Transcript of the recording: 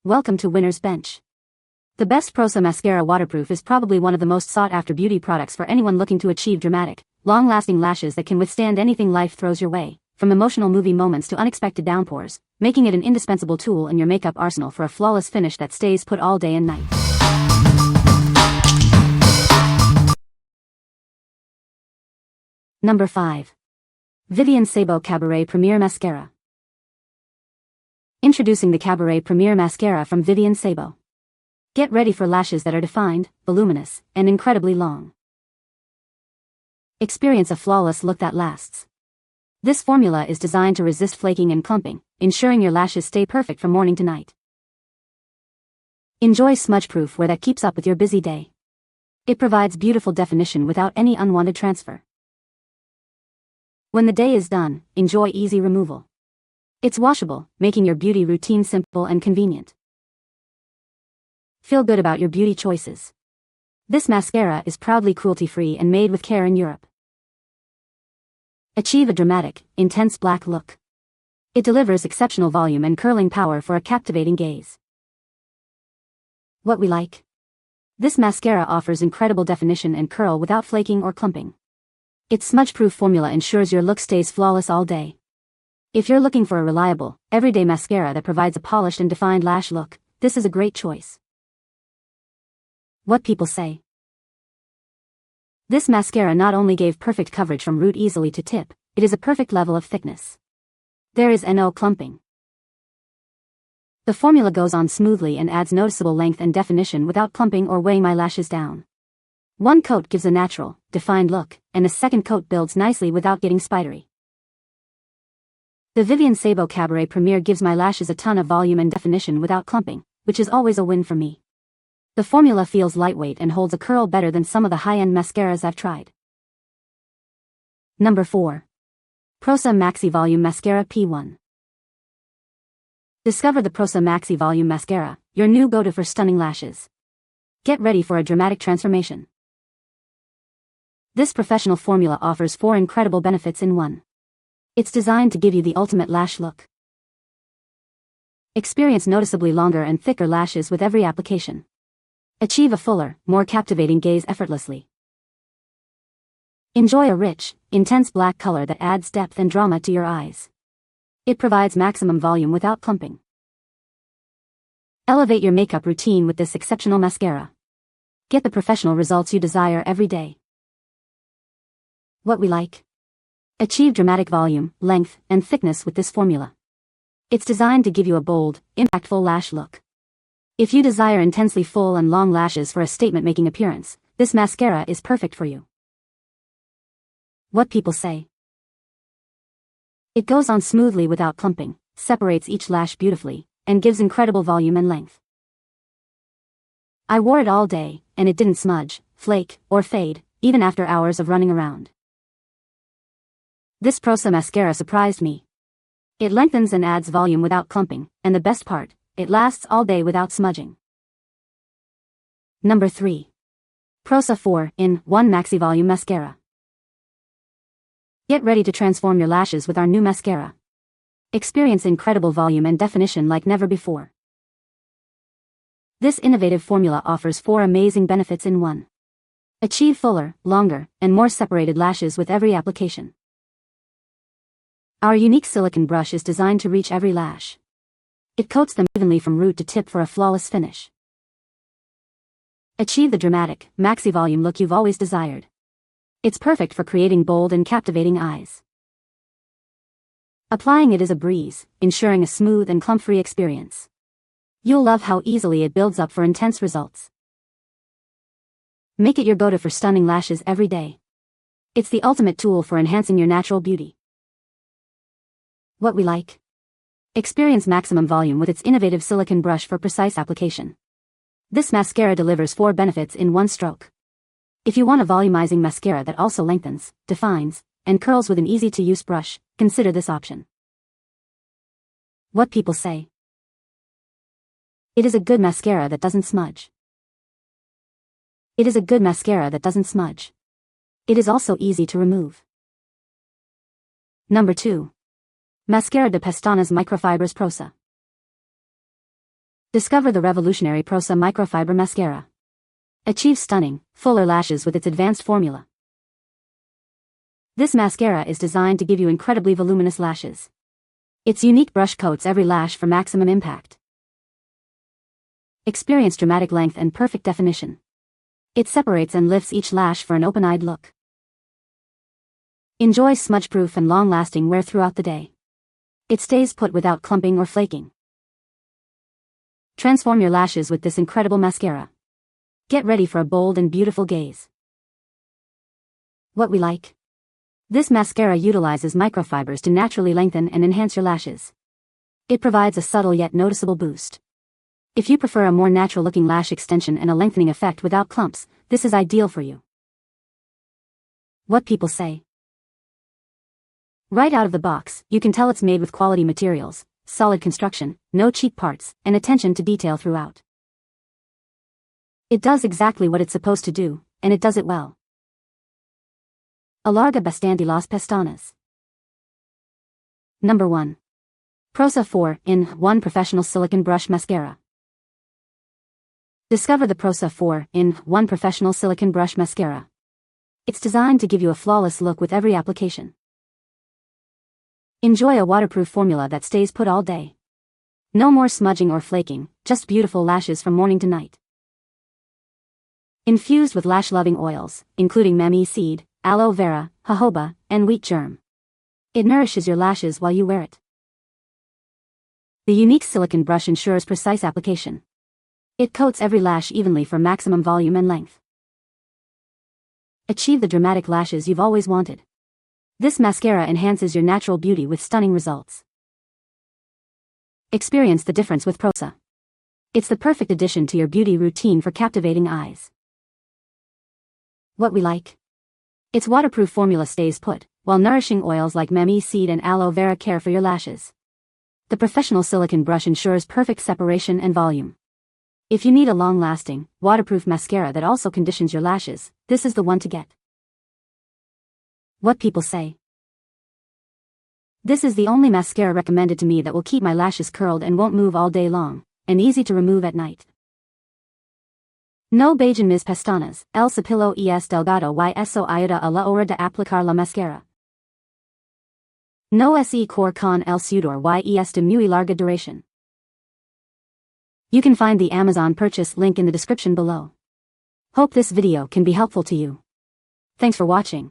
Welcome to Winner's Bench. The best Prosa Mascara Waterproof is probably one of the most sought-after beauty products for anyone looking to achieve dramatic, long-lasting lashes that can withstand anything life throws your way, from emotional movie moments to unexpected downpours, making it an indispensable tool in your makeup arsenal for a flawless finish that stays put all day and night. Number 5. Vivienne Sabó Cabaret Premier Mascara. Introducing the Cabaret Premier Mascara from Vivienne Sabó. Get ready for lashes that are defined, voluminous, and incredibly long. Experience a flawless look that lasts. This formula is designed to resist flaking and clumping, ensuring your lashes stay perfect from morning to night. Enjoy smudge-proof wear that keeps up with your busy day. It provides beautiful definition without any unwanted transfer. When the day is done, enjoy easy removal. It's washable, making your beauty routine simple and convenient. Feel good about your beauty choices. This mascara is proudly cruelty-free and made with care in Europe. Achieve a dramatic, intense black look. It delivers exceptional volume and curling power for a captivating gaze. What we like? This mascara offers incredible definition and curl without flaking or clumping. Its smudge-proof formula ensures your look stays flawless all day. If you're looking for a reliable, everyday mascara that provides a polished and defined lash look, this is a great choice. What people say. This mascara not only gave perfect coverage from root easily to tip, it is a perfect level of thickness. There is no clumping. The formula goes on smoothly and adds noticeable length and definition without clumping or weighing my lashes down. One coat gives a natural, defined look, and a second coat builds nicely without getting spidery. The Vivienne Sabó Cabaret Premier gives my lashes a ton of volume and definition without clumping, which is always a win for me. The formula feels lightweight and holds a curl better than some of the high-end mascaras I've tried. Number 4. Prosa Maxi-Volume Mascara P1. Discover the Prosa Maxi-Volume Mascara, your new go-to for stunning lashes. Get ready for a dramatic transformation. This professional formula offers 4 incredible benefits in one. It's designed to give you the ultimate lash look. Experience noticeably longer and thicker lashes with every application. Achieve a fuller, more captivating gaze effortlessly. Enjoy a rich, intense black color that adds depth and drama to your eyes. It provides maximum volume without clumping. Elevate your makeup routine with this exceptional mascara. Get the professional results you desire every day. What we like? Achieve dramatic volume, length, and thickness with this formula. It's designed to give you a bold, impactful lash look. If you desire intensely full and long lashes for a statement-making appearance, this mascara is perfect for you. What people say. It goes on smoothly without clumping, separates each lash beautifully, and gives incredible volume and length. I wore it all day, and it didn't smudge, flake, or fade, even after hours of running around. This Prosa mascara surprised me. It lengthens and adds volume without clumping, and the best part, it lasts all day without smudging. Number 3. Prosa 4-in-1 Maxi-Volume Mascara. Get ready to transform your lashes with our new mascara. Experience incredible volume and definition like never before. This innovative formula offers 4 amazing benefits in one. Achieve fuller, longer, and more separated lashes with every application. Our unique silicone brush is designed to reach every lash. It coats them evenly from root to tip for a flawless finish. Achieve the dramatic, maxi-volume look you've always desired. It's perfect for creating bold and captivating eyes. Applying it is a breeze, ensuring a smooth and clump-free experience. You'll love how easily it builds up for intense results. Make it your go-to for stunning lashes every day. It's the ultimate tool for enhancing your natural beauty. What we like? Experience maximum volume with its innovative silicone brush for precise application. This mascara delivers 4 benefits in one stroke. If you want a volumizing mascara that also lengthens, defines, and curls with an easy-to-use brush, consider this option. What people say. It is a good mascara that doesn't smudge. It is a good mascara that doesn't smudge. It is also easy to remove. Number 2. Mascara de Pestañas Microfibras Prosa. Discover the revolutionary Prosa Microfiber Mascara. Achieve stunning, fuller lashes with its advanced formula. This mascara is designed to give you incredibly voluminous lashes. Its unique brush coats every lash for maximum impact. Experience dramatic length and perfect definition. It separates and lifts each lash for an open-eyed look. Enjoy smudge-proof and long-lasting wear throughout the day. It stays put without clumping or flaking. Transform your lashes with this incredible mascara. Get ready for a bold and beautiful gaze. What we like. This mascara utilizes microfibers to naturally lengthen and enhance your lashes. It provides a subtle yet noticeable boost. If you prefer a more natural-looking lash extension and a lengthening effect without clumps, this is ideal for you. What people say. Right out of the box, you can tell it's made with quality materials, solid construction, no cheap parts, and attention to detail throughout. It does exactly what it's supposed to do, and it does it well. Alarga bastante las pestañas. Number 1. Prosa 4-in-1 Professional Silicone Brush Mascara. Discover the Prosa 4-in-1 Professional Silicone Brush Mascara. It's designed to give you a flawless look with every application. Enjoy a waterproof formula that stays put all day. No more smudging or flaking, just beautiful lashes from morning to night. Infused with lash-loving oils, including mami seed, aloe vera, jojoba, and wheat germ. It nourishes your lashes while you wear it. The unique silicone brush ensures precise application. It coats every lash evenly for maximum volume and length. Achieve the dramatic lashes you've always wanted. This mascara enhances your natural beauty with stunning results. Experience the difference with Prosa. It's the perfect addition to your beauty routine for captivating eyes. What we like. Its waterproof formula stays put, while nourishing oils like mami seed and aloe vera care for your lashes. The professional silicone brush ensures perfect separation and volume. If you need a long-lasting, waterproof mascara that also conditions your lashes, this is the one to get. What people say. This is the only mascara recommended to me that will keep my lashes curled and won't move all day long, and easy to remove at night. No bajan mis pestañas, el cepillo es delgado y eso ayuda a la hora de aplicar la mascara. No se corre con el sudor y es de muy larga duración. You can find the Amazon purchase link in the description below. Hope this video can be helpful to you. Thanks for watching.